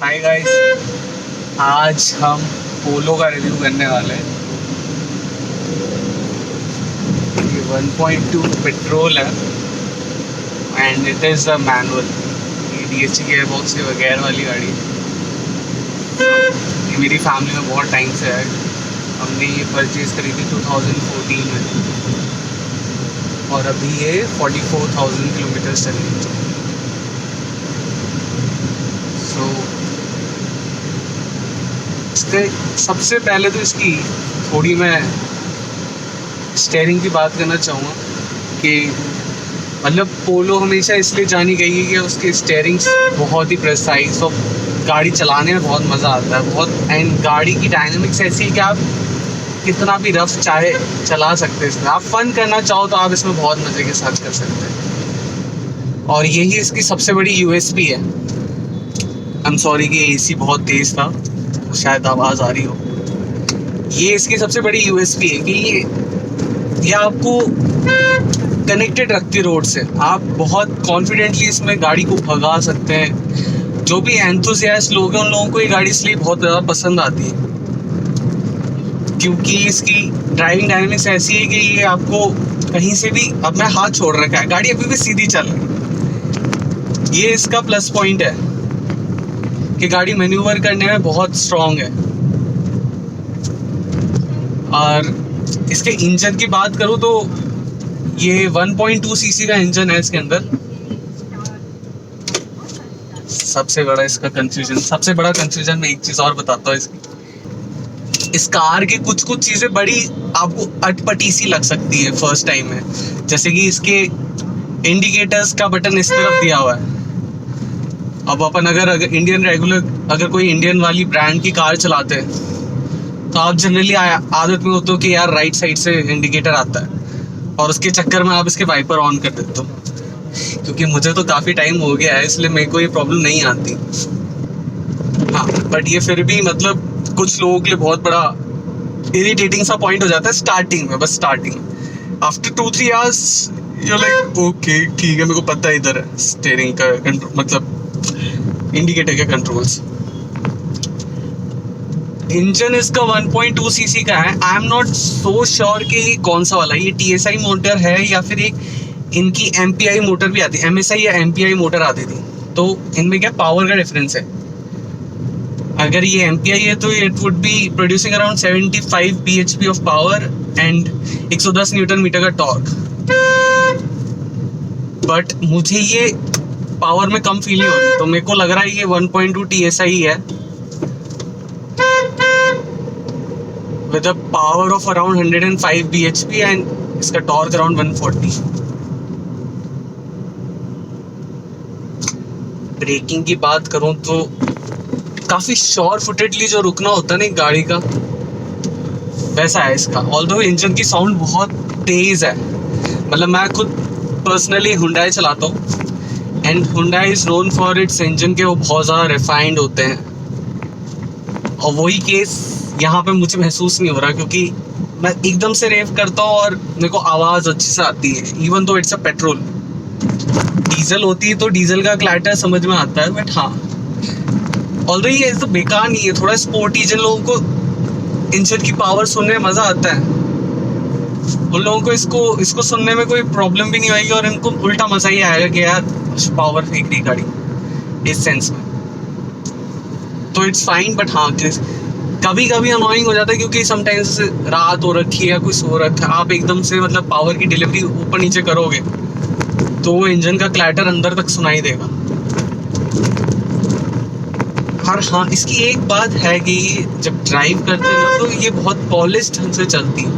Hi guys, आज हम पोलो का रिव्यू करने वाले हैं। ये 1.2 पेट्रोल है and it is a manual. ये DSG गेयर बॉक्स के बगैर वाली गाड़ी है। ये मेरी फैमिली में बहुत टाइम से है। हमने ये परचेज़ करी थी 2014 में और अभी ये 44,000 किलोमीटर चली है। सो इसके सबसे पहले तो इसकी थोड़ी मैं स्टीयरिंग की बात करना चाहूँगा कि मतलब पोलो हमेशा इसलिए जानी गई है कि उसकी स्टीयरिंग बहुत ही प्रेसाइज और गाड़ी चलाने में बहुत मज़ा आता है बहुत। एंड गाड़ी की डायनामिक्स ऐसी है कि आप कितना भी रफ चाहे चला सकते हैं इसमें। आप फन करना चाहो तो आप इसमें बहुत मज़े के साथ कर सकते हैं और यही इसकी सबसे बड़ी USP है। आई एम सॉरी कि AC बहुत तेज़ था, शायद आवाज़ आ रही हो। ये इसकी सबसे बड़ी USP है कि ये आपको कनेक्टेड रखती है रोड से। आप बहुत कॉन्फिडेंटली इसमें गाड़ी को भगा सकते हैं। जो भी एंथुसियास्ट लोग हैं उन लोगों को ये गाड़ी इसलिए बहुत ज़्यादा पसंद आती है क्योंकि इसकी ड्राइविंग डायनामिक्स ऐसी है कि ये आपको कहीं से भी अपना हाथ छोड़ रखा है, गाड़ी अभी भी सीधी चल रही है। ये इसका प्लस पॉइंट है कि गाड़ी मैन्यूवर करने में बहुत स्ट्रॉन्ग है। और इसके इंजन की बात करूँ तो ये 1.2 सीसी का इंजन है इसके अंदर। सबसे बड़ा कंफ्यूजन मैं एक चीज़ और बताता हूँ इस कार की कुछ चीज़ें बड़ी आपको अटपटी सी लग सकती है फर्स्ट टाइम में। जैसे कि इसके इंडिकेटर्स का बटन इस तरफ दिया हुआ है। अब अपन अगर कोई इंडियन वाली ब्रांड की कार चलाते हैं तो आप जनरली आदत में होते हो कि यार राइट साइड से इंडिकेटर आता है और उसके चक्कर में आप इसके वाइपर ऑन कर देते हो। क्योंकि मुझे तो काफ़ी टाइम हो गया है इसलिए मेरे को ये प्रॉब्लम नहीं आती। हाँ, बट ये फिर भी मतलब कुछ लोगों के लिए बहुत बड़ा इरिटेटिंग सा पॉइंट हो जाता है स्टार्टिंग में। बस starting after 2-3 hours you like okay ठीक है, मेरे को पता है इधर है स्टीयरिंग का मतलब इंडिकेटर के कंट्रोल्स। इंजन इसका 1.2 सीसी का है। I am not so sure कि कौन सा वाला ये TSI मोटर है या फिर एक इनकी MPI मोटर भी आती है। MSI या MPI मोटर आती थी। तो इनमें क्या पावर का डिफरेंस है। अगर ये MPI है तो it would be producing around 75 bhp of power and 110 newton metre का टॉर्क। बट मुझे ये पावर में कम फील नहीं हो रही, तो मेरे को लग रहा है ये 1.2 TSI है with a power of around 105 bhp and इसका टॉर्क अराउंड 140। ब्रेकिंग की बात करूं तो काफ़ी श्योर फुटेडली जो रुकना होता है ना गाड़ी का वैसा है इसका। ऑल्दो इंजन की साउंड बहुत तेज़ है। मतलब मैं खुद पर्सनली हुंडई चलाता हूँ and Hyundai is known for its engine के वो बहुत ज़्यादा रिफाइंड होते हैं और वही केस यहाँ पे मुझे महसूस नहीं हो रहा क्योंकि मैं एकदम से रेव करता हूँ और मेरे को आवाज़ अच्छी से आती है। इवन तो इट्स अ पेट्रोल। डीजल होती है तो डीजल का क्लैटर समझ में आता है, बट हाँ ऑल्दो ये तो बेकार नहीं है। थोड़ा स्पोर्टी जिन लोगों को इंजन की पावर सुनने में मज़ा आता है उन लोगों को इसको सुनने में कोई प्रॉब्लम भी नहीं आएगी और इनको उल्टा मज़ा ही आएगा कि यार पावर फेंक रही गाड़ी इस सेंस में। तो इट्स फाइन, बट हाँ कभी कभी अनोइंग हो जाता है क्योंकि समटाइम्स रात हो रखी है या कुछ हो रखा है, आप एकदम से मतलब पावर की डिलीवरी ऊपर नीचे करोगे तो वो इंजन का क्लैटर अंदर तक सुनाई देगा। और हाँ, इसकी एक बात है कि जब ड्राइव करते हैं ना तो ये बहुत पॉलिश्ड ढंग से चलती है।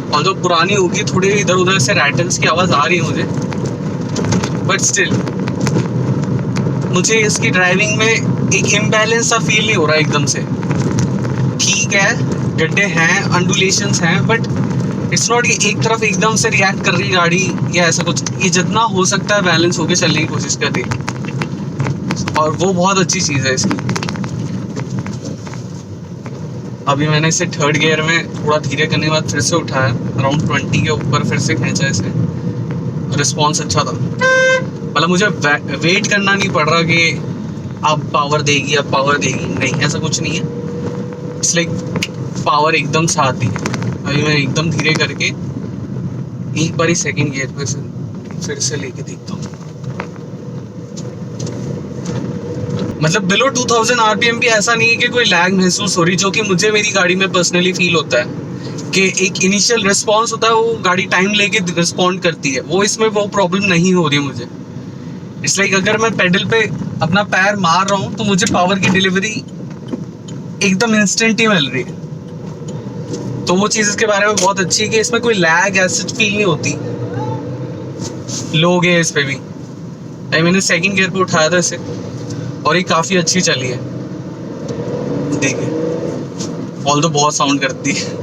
और जो पुरानी होगी थोड़ी इधर उधर से रैटल्स की आवाज़ आ रही है मुझे, बट स्टिल मुझे इसकी ड्राइविंग में एक इम्बैलेंस सा फील नहीं हो रहा एकदम से। ठीक है, गड्ढे हैं, अंडुलेशंस हैं, बट इट्स नॉट कि एक तरफ एकदम से रिएक्ट कर रही गाड़ी या ऐसा कुछ। ये जितना हो सकता है बैलेंस होकर चलने की कोशिश कर रही है और वो बहुत अच्छी चीज़ है इसकी। अभी मैंने इसे थर्ड गियर में थोड़ा धीरे करने के बाद फिर से उठाया, अराउंड 20 के ऊपर फिर से खींचा इसे। रिस्पॉन्स अच्छा था। मतलब मुझे वेट करना नहीं पड़ रहा कि अब पावर देगी, अब पावर देगी, नहीं, ऐसा कुछ नहीं है। इट्स लाइक पावर एकदम से आती है। अभी मैं एकदम धीरे करके एक बार ही सेकंड गियर पे फिर से लेके देखता हूँ। मतलब बिलो 2000 आरपीएम भी ऐसा नहीं है कि कोई लैग महसूस हो रही, जो कि मुझे मेरी गाड़ी में पर्सनली फील होता है कि एक इनिशियल रिस्पॉन्स होता है, वो गाड़ी टाइम लेके रिस्पॉन्ड करती है, वो इसमें वो प्रॉब्लम नहीं हो रही मुझे। इट्स लाइक अगर मैं पेडल पे अपना पैर मार रहा हूँ तो मुझे पावर की डिलीवरी एकदम इंस्टेंट ही मिल रही है। तो वो चीज़ इसके बारे में बहुत अच्छी है कि इसमें कोई लैग ऐसी फील नहीं होती। लो गए इस पे भी, मैंने सेकंड गियर पे उठाया था इसे और ये काफ़ी अच्छी चली है। देखिए ऑल तो बहुत साउंड करती है।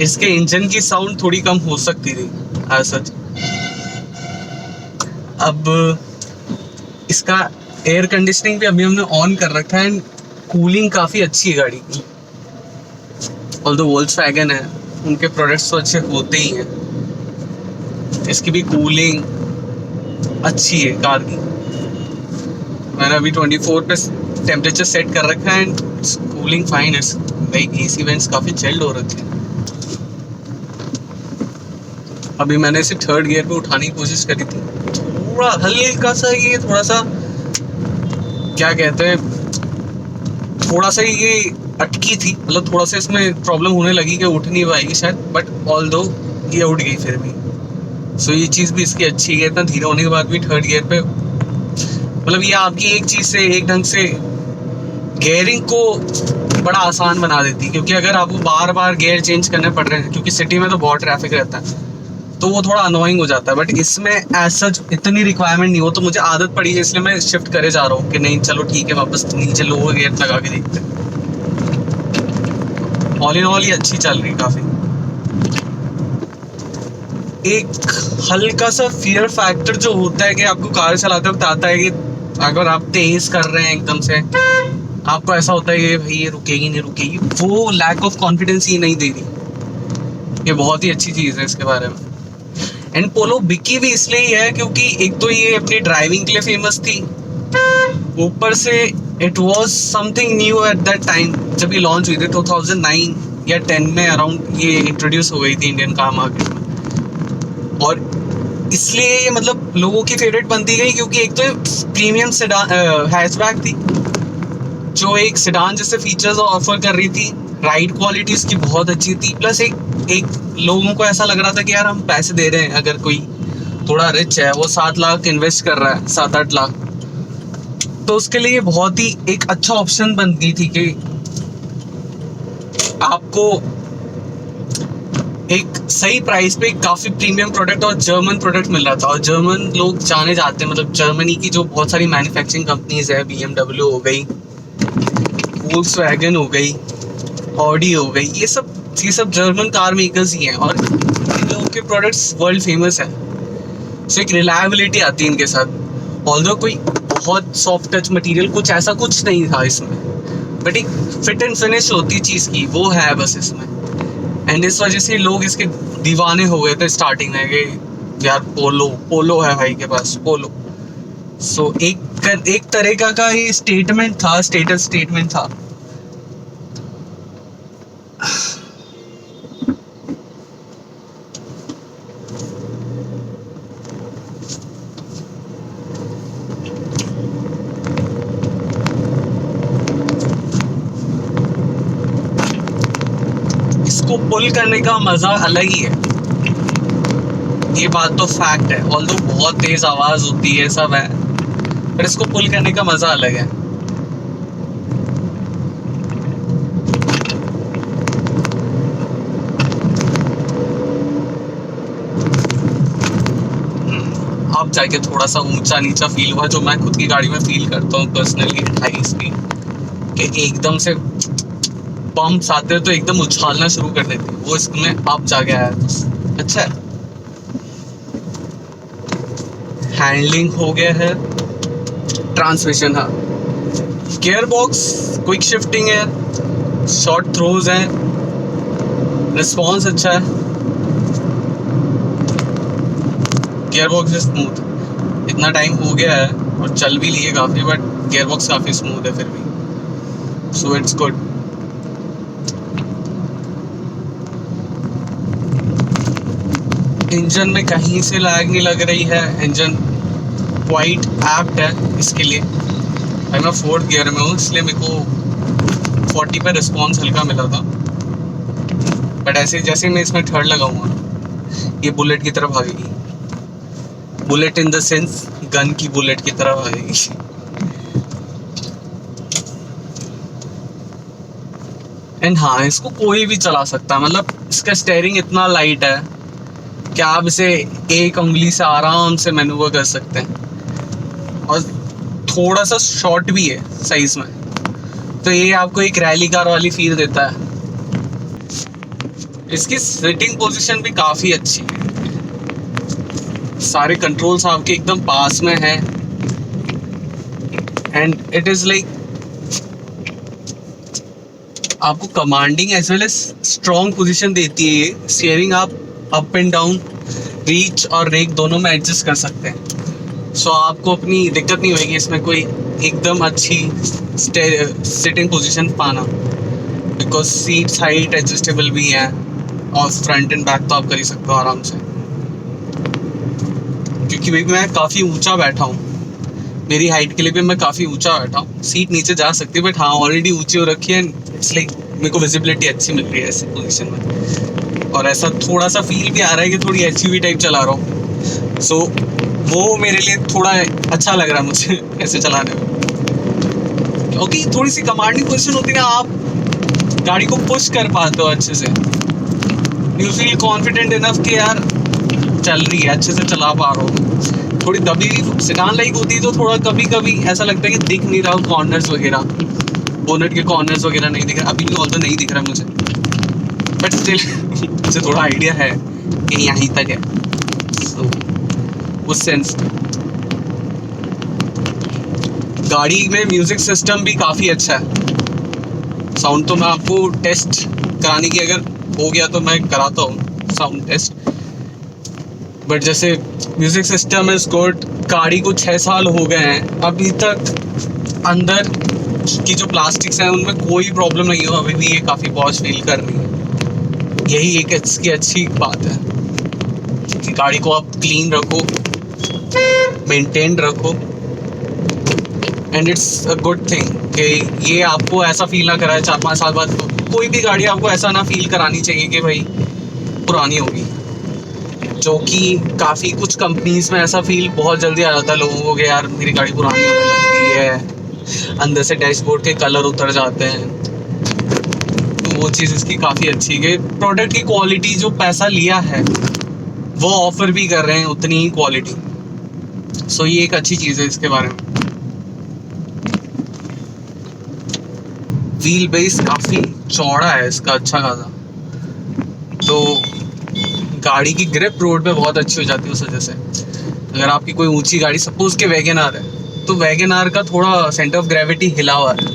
इसके इंजन की साउंड थोड़ी कम हो सकती थी एज सच। अब इसका एयर कंडीशनिंग भी अभी हमने ऑन कर रखा है एंड कूलिंग काफ़ी अच्छी है गाड़ी की। ऑल्दो वोल्क्सवैगन है, उनके प्रोडक्ट्स तो अच्छे होते ही हैं, इसकी भी कूलिंग अच्छी है कार की। मैंने अभी 24 पे टेम्परेचर सेट कर रखा है एंड कूलिंग फाइन है। लाइक एसी वेंट्स काफ़ी चिल्ड हो रखे हैं। अभी मैंने इसे थर्ड गियर पे उठाने की कोशिश करी थी, थोड़ा हल्का सा ये थोड़ा सा क्या कहते हैं, थोड़ा सा ये अटकी थी, मतलब थोड़ा सा इसमें प्रॉब्लम होने लगी कि उठ नहीं पाएगी शायद, बट ऑल दो ये उठ गई फिर भी। सो ये चीज़ भी इसकी अच्छी है, इतना धीरे होने के बाद भी थर्ड गियर पे, मतलब ये आपकी एक चीज़ से एक ढंग से गियरिंग को बड़ा आसान बना देती है। क्योंकि अगर आपको बार बार गियर चेंज करने पड़ रहे हैं, क्योंकि सिटी में तो बहुत ट्रैफिक रहता है, तो वो थोड़ा अनोइंग हो जाता है। बट इसमें एज सच इतनी रिक्वायरमेंट नहीं हो, तो मुझे आदत पड़ी है इसलिए मैं शिफ्ट करे जा रहा हूँ कि नहीं चलो ठीक है, वापस नीचे लोअर गियर लगा के देखते हैं। ऑल इन ऑल ये अच्छी चल रही काफ़ी। एक हल्का सा फियर फैक्टर जो होता है कि आपको कार चलाते वक्त आता है कि अगर आप तेज कर रहे हैं एकदम से, आपको ऐसा होता है कि भाई ये रुकेगी नहीं रुकेगी, वो लैक ऑफ कॉन्फिडेंस ही नहीं दे रही। ये बहुत ही अच्छी चीज़ है इसके बारे में। एंड पोलो बिकी भी इसलिए ही है क्योंकि एक तो ये अपनी ड्राइविंग के लिए फेमस थी, ऊपर से it was something new at that time. जब ये लॉन्च हुई थी 2009 या 10 में अराउंड ये इंट्रोड्यूस हो गई थी इंडियन कार मार्केट में, और इसलिए ये मतलब लोगों की फेवरेट बनती गई क्योंकि एक तो प्रीमियम हैचबैक थी जो एक सेडान जैसे फीचर्स ऑफर कर रही थी, राइड क्वालिटी इसकी बहुत अच्छी थी, प्लस एक लोगों को ऐसा लग रहा था कि यार हम पैसे दे रहे हैं, अगर कोई थोड़ा रिच है वो 7 लाख इन्वेस्ट कर रहा है, 7-8 लाख, तो उसके लिए बहुत ही एक अच्छा ऑप्शन बन गई थी कि आपको एक सही प्राइस पे काफ़ी प्रीमियम प्रोडक्ट और जर्मन प्रोडक्ट मिल रहा था। और जर्मन लोग जाने जाते हैं, मतलब जर्मनी की जो बहुत सारी मैन्युफैक्चरिंग कंपनीज है, BMW हो गई, वोल्क्सवैगन हो गई, ऑडी हो गई, ये सब जर्मन कार मेकर्स ही हैं और इन लोगों के प्रोडक्ट्स वर्ल्ड फेमस है। सो एक रिलायबिलिटी आती है इनके साथ। ऑल्दो कोई बहुत सॉफ्ट टच मटेरियल कुछ ऐसा कुछ नहीं था इसमें, बट एक फिट एंड फिनिश होती चीज़ की वो है बस इसमें। एंड इस वजह से लोग इसके दीवाने हो गए थे स्टार्टिंग में कि यार पोलो है भाई के पास, पोलो। सो एक तरह का ये स्टेटमेंट था, स्टेटस स्टेटमेंट था। इसको पुल करने का मजा अलग ही है, ये बात तो फैक्ट है। ऑल्दो बहुत तेज आवाज होती है सब है, पर इसको पुल करने का मजा अलग है। अब जाके थोड़ा सा ऊंचा नीचा फील हुआ, जो मैं खुद की गाड़ी में फील करता हूँ पर्सनली 28 स्पीड कि एकदम से पंप्स आते हैं तो एकदम उछालना शुरू कर देते हैं, वो इसमें अब जाके आया। अच्छा है, हैंडलिंग हो गया है, ट्रांसमिशन, हाँ, गियर बॉक्स क्विक शिफ्टिंग है, शॉर्ट थ्रोज है, रिस्पॉन्स अच्छा है, गियर बॉक्स स्मूथ। इतना टाइम हो गया है और चल भी लिए काफ़ी, बट गियरबॉक्स काफ़ी स्मूथ है फिर भी, सो इट्स गुड। इंजन में कहीं से लैग नहीं लग रही है, इंजन क्वाइट एप्ट है इसके लिए। भाई मैं 4th गियर में हूँ, इसलिए मेरे को 40 पे रिस्पॉन्स हल्का मिला था, बट ऐसे जैसे मैं इसमें थर्ड लगाऊंगा ये बुलेट की तरफ भागेगी। Bullet in the sense gun की बुलेट की तरफ भागेगी। एंड हाँ, इसको कोई भी चला सकता है, मतलब इसका स्टेयरिंग इतना लाइट है कि आप इसे एक उंगली से आराम से मैनूवर कर सकते हैं, और थोड़ा सा शॉर्ट भी है साइज में, तो ये आपको एक रैली कार वाली फील देता है। इसकी सिटिंग पोजीशन भी काफ़ी अच्छी है, सारे कंट्रोल्स आपके एकदम पास में हैं, एंड इट इज़ लाइक आपको commanding as well as strong position देती है ये। स्टीयरिंग आप अप एंड डाउन, रीच और रेक दोनों में एडजस्ट कर सकते हैं, सो आपको अपनी दिक्कत नहीं होगी इसमें कोई एकदम अच्छी सिटिंग पोजीशन पाना, बिकॉज सीट्स हाइट एडजस्टेबल भी हैं, और फ्रंट एंड बैक तो आप कर ही सकते हो आराम से। क्योंकि भाई मैं काफ़ी ऊंचा बैठा हूँ, मेरी हाइट के लिए भी मैं काफ़ी ऊंचा बैठा हूँ, सीट नीचे जा सकती है, बट हाँ ऑलरेडी ऊंची हो रखी है, इट्स लाइक मेरे को विजिबिलिटी अच्छी मिल रही है ऐसी पोजीशन में, और ऐसा थोड़ा सा फील भी आ रहा है कि थोड़ी एसयूवी टाइप चला रहा हूँ, सो वो मेरे लिए थोड़ा अच्छा लग रहा है मुझे ऐसे चलाने में। क्योंकि थोड़ी सी कमांडिंग पोजीशन होती है ना, आप गाड़ी को पुश कर पाते हो अच्छे से, यू फील कॉन्फिडेंट इनफ कि यार चल रही है, अच्छे से चला पा रहा हूँ। थोड़ी दबी हुई सेडान लाइक होती है तो थोड़ा कभी कभी ऐसा लगता है कि दिख नहीं रहा कॉर्नर्स वगैरह, बोनट के कॉर्नर्स वगैरह नहीं दिख रहा, अभी भी ऑल्दो नहीं दिख रहा मुझे, बट स्टिल मुझे थोड़ा आइडिया है कि यहीं तक है, so, उस सेंस गाड़ी में म्यूजिक सिस्टम भी काफ़ी अच्छा है। साउंड तो मैं आपको टेस्ट कराने की अगर हो गया तो मैं कराता हूँ साउंड टेस्ट, बट जैसे म्यूजिक सिस्टम इज गुड। गाड़ी को 6 साल हो गए हैं, अभी तक अंदर की जो प्लास्टिक्स हैं उनमें कोई प्रॉब्लम नहीं हो, अभी भी ये काफ़ी पॉश फील कर रही है। यही एक इसकी अच्छी बात है कि गाड़ी को आप क्लीन रखो, मेंटेन रखो, and it's a good thing कि ये आपको ऐसा फील ना कराए 4-5 साल बाद। कोई भी गाड़ी आपको ऐसा ना फील करानी चाहिए कि भाई पुरानी होगी, जो कि काफ़ी कुछ कंपनीज में ऐसा फील बहुत जल्दी आ जाता है लोगों को कि यार मेरी गाड़ी पुरानी होने लगती है, अंदर से डैशबोर्ड के कलर उतर जाते हैं। तो वो चीज़ इसकी काफ़ी अच्छी है, प्रोडक्ट की क्वालिटी जो पैसा लिया है वो ऑफर भी कर रहे हैं उतनी ही क्वालिटी, सो ये एक अच्छी चीज़ है इसके बारे में। व्हील बेस काफ़ी चौड़ा है इसका, अच्छा खासा, तो गाड़ी की ग्रिप रोड पे बहुत अच्छी हो जाती है उस वजह से। अगर आपकी कोई ऊंची गाड़ी, सपोज के वैगन आर है, तो वैगन आर का थोड़ा सेंटर ऑफ ग्रेविटी हिला हुआ है,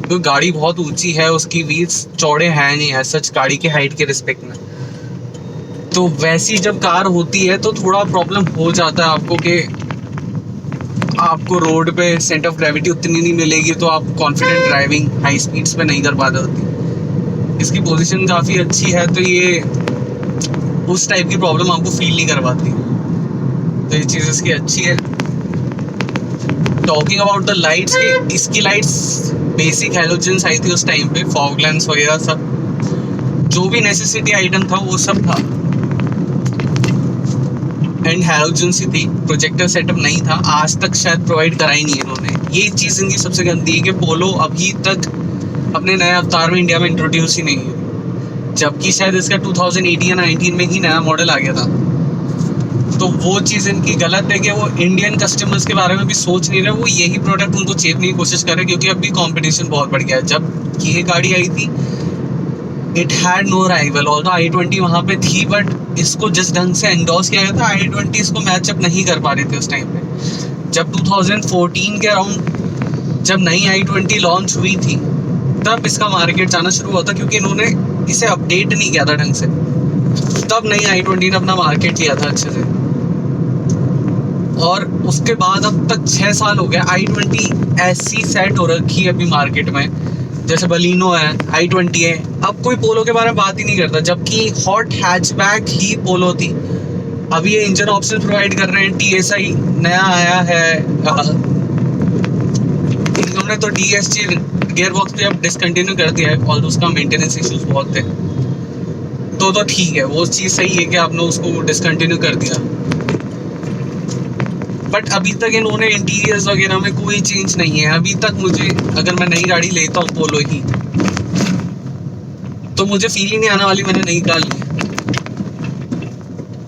तो गाड़ी बहुत ऊंची है, उसकी व्हील्स चौड़े हैं नहीं है सच गाड़ी के हाइट के रिस्पेक्ट में, तो वैसी जब कार होती है तो थोड़ा प्रॉब्लम हो जाता है आपको कि आपको रोड पे सेंटर ऑफ ग्रेविटी उतनी नहीं मिलेगी, तो आप कॉन्फिडेंट ड्राइविंग हाई स्पीड्स पे नहीं कर पाते होती। इसकी पोजीशन काफ़ी अच्छी है, तो ये उस टाइप की प्रॉब्लम आपको फील नहीं करवाती, तो ये चीज़ इसकी अच्छी है। टॉकिंग अबाउट द लाइट्स, की इसकी लाइट्स बेसिक हैलोजन्स आई थी उस टाइम पे, फॉग लैंप्स वगैरह सब जो भी नेसेसिटी आइटम था वो सब था, एंड हैलोजन्स ही थी, प्रोजेक्टर सेटअप नहीं था, आज तक शायद प्रोवाइड कराई नहीं है इन्होंने। ये चीज़ इनकी सबसे गंदी है कि पोलो अभी तक अपने नए अवतार में इंडिया में इंट्रोड्यूस ही नहीं है, जबकि शायद इसका 2018 या 19 में ही नया मॉडल आ गया था। तो वो चीज़ इनकी गलत है कि वो इंडियन कस्टमर्स के बारे में भी सोच नहीं रहे, वो यही प्रोडक्ट उनको चेपने की कोशिश कर रहे हैं, क्योंकि अभी कंपटीशन बहुत बढ़ गया है। जब ये गाड़ी आई थी it had no rival, although i20 वहाँ पे थी, बट इसको जिस ढंग से एंडोर्स किया गया था i20 इसको मैचअप नहीं कर पा रहे थे उस टाइम पे। जब 2014 के अराउंड जब नई i20 लॉन्च हुई थी तब इसका मार्केट जाना शुरू हुआ था, क्योंकि इन्होंने इसे अपडेट नहीं किया था ढंग से, तब नई i20 ने अपना मार्केट लिया था अच्छे से। और उसके बाद अब तक 6 साल हो गया, i20 ऐसी सेट हो रखी है अभी मार्केट में, जैसे बलिनो है, i20 है, अब कोई पोलो के बारे में बात ही नहीं करता, जबकि हॉट हैचबैक ही पोलो थी। अभी ये इंजन ऑप्शन प्रोवाइड कर रहे हैं, TSI नया आया है, इन्होंने तो DSG गियर बॉक्स भी अब डिसकंटिन्यू कर दिया है, और उसका मेंटेनेंस इश्यूज बहुत थे, तो ठीक है, वो चीज़ सही है कि आपने उसको डिसकंटिन्यू कर दिया। बट अभी तक इन्होंने इंटीरियर्स वगैरह में कोई चेंज नहीं है अभी तक। मुझे अगर मैं नई गाड़ी लेता हूँ पोलो ही, तो मुझे फील ही नहीं आने वाली मैंने नई कार ली।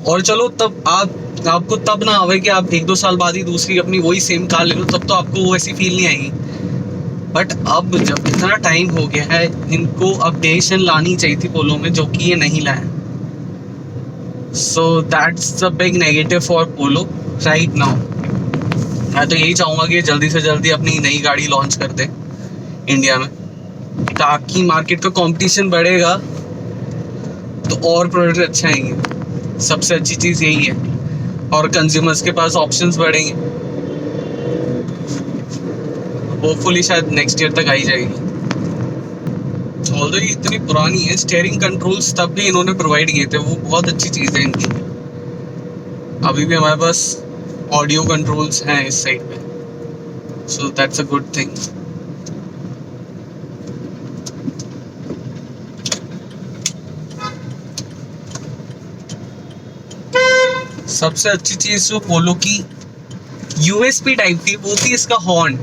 और चलो तब आपको तब ना आवे कि आप 1-2 साल बाद ही दूसरी अपनी वही सेम कार ले लो, तब तो आपको वो ऐसी फील नहीं आएगी। बट अब जब इतना टाइम हो गया है, इनको अपडेशन लानी चाहिए थी पोलो में, जो कि ये नहीं लाया। So that's the big negative for polo right now. मैं तो यही चाहूँगा कि जल्दी से जल्दी अपनी नई गाड़ी लॉन्च कर दे इंडिया में, ताकि मार्केट का कंपटीशन बढ़ेगा तो और प्रोडक्ट अच्छे आएंगे। सबसे अच्छी चीज़ यही है, और कंज्यूमर्स के पास ऑप्शंस बढ़ेंगे। होपफुली शायद नेक्स्ट ईयर तक आई जाएगी। ऑल्दो ये इतनी पुरानी है, स्टीयरिंग कंट्रोल्स तब भी इन्होंने प्रोवाइड किए थे, वो बहुत अच्छी चीज़ है इनकी। अभी भी हमारे पास ऑडियो कंट्रोल्स हैं इस साइड पे, so that's a good thing. सबसे अच्छी चीज़ जो पोलो की USP टाइप थी वो थी इसका हॉर्न।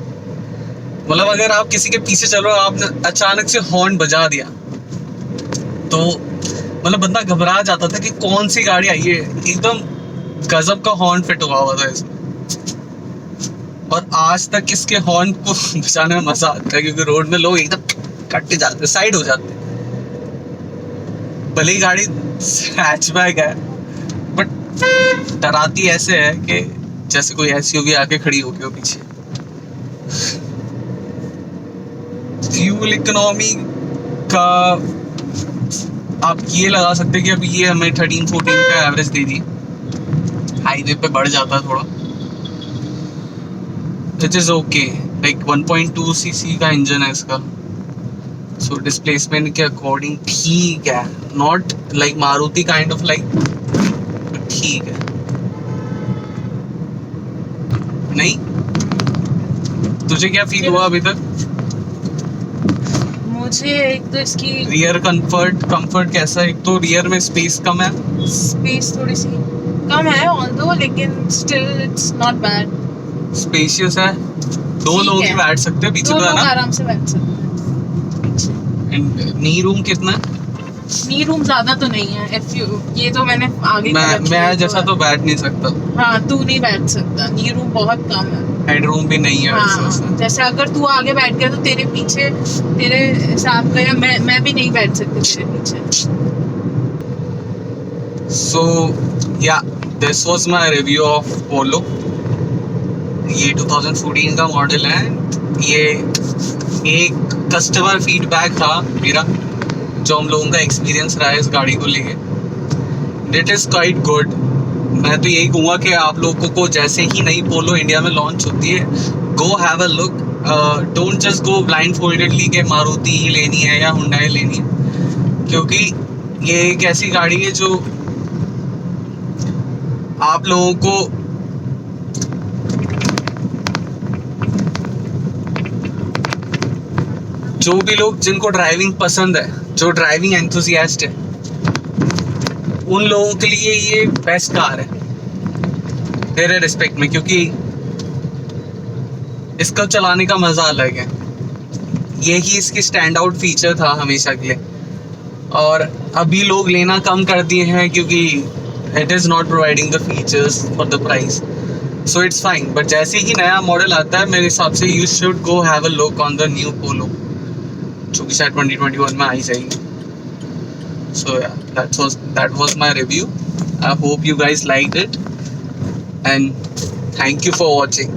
मतलब अगर आप किसी के पीछे चल रहे हो, आपने अचानक से हॉर्न बजा दिया तो मतलब बंदा घबरा जाता था कि कौन सी गाड़ी आई है। एकदम गजब का हॉर्न फिट हुआ था इसमें, और आज तक इसके हॉर्न को बजाने में मजा आता है, क्योंकि रोड में लोग एकदम कट जाते, साइड हो जाते। भले ही गाड़ी हैचबैक है, बट डराती ऐसे है कि जैसे कोई SUV आके खड़ी हो गई पीछे। फ्यूल इकोनॉमी का आप ये लगा सकते हैं कि अभी ये हमें 13-14 का एवरेज दे दी, हाईवे पे बढ़ जाता है थोड़ा, it is okay. Like 1.2 cc का इंजन है इसका, सो डिस्प्लेसमेंट के अकॉर्डिंग ठीक है, not like Maruti kind of like, ठीक है। नहीं, तुझे क्या फील हुआ अभी तक? मुझे एक तो इसकी रियर कंफर्ट कैसा है? एक तो रियर में स्पेस कम है, स्पेस थोड़ी सी कम है ऑल्दो, लेकिन still it's not bad. Spacious है, 2 लोग ही बैठ सकते हैं पीछे, तो है ना, आराम से बैठ सकते हैं। नी रूम कितना है? नी रूम ज्यादा तो नहीं है, ये तो मैंने आगे मैं जैसा तो बैठ नहीं सकता। हाँ, तू नहीं बैठ सकता, नी रूम बहुत कम है, हेड रूम भी नहीं है। हाँ, जैसे अगर तू आगे बैठ गया तो तेरे पीछे तेरे साथ का, या मैं भी नहीं बैठ सकती तेरे पीछे। So yeah this was my review of Polo. ये 2014 का मॉडल है। ये एक कस्टमर फीडबैक था मेरा, जो हम लोगों का एक्सपीरियंस रहा है इस गाड़ी को लेके। It is quite good. मैं तो यही कहूँगा कि आप लोगों को जैसे ही नई पोलो इंडिया में लॉन्च होती है, गो have a look, don't just go blind foldedly के मारुति ही लेनी है या हुंडई लेनी है, क्योंकि ये एक ऐसी गाड़ी है जो आप लोगों को जो भी लोग जिनको ड्राइविंग पसंद है, जो ड्राइविंग एंथुसियास्ट है, उन लोगों के लिए ये बेस्ट कार है मेरे रिस्पेक्ट में, क्योंकि इसका चलाने का मज़ा अलग है। यही इसकी स्टैंड आउट फीचर था हमेशा के लिए, और अभी लोग लेना कम कर दिए हैं क्योंकि it is not providing the features for the price, so it's fine. But जैसे ही नया मॉडल आता है, मेरे हिसाब से you should go have a look on the new Polo, जो कि शायद 2021 में आई जाएगी। So yeah, that was my review. I hope you guys liked it, and thank you for watching.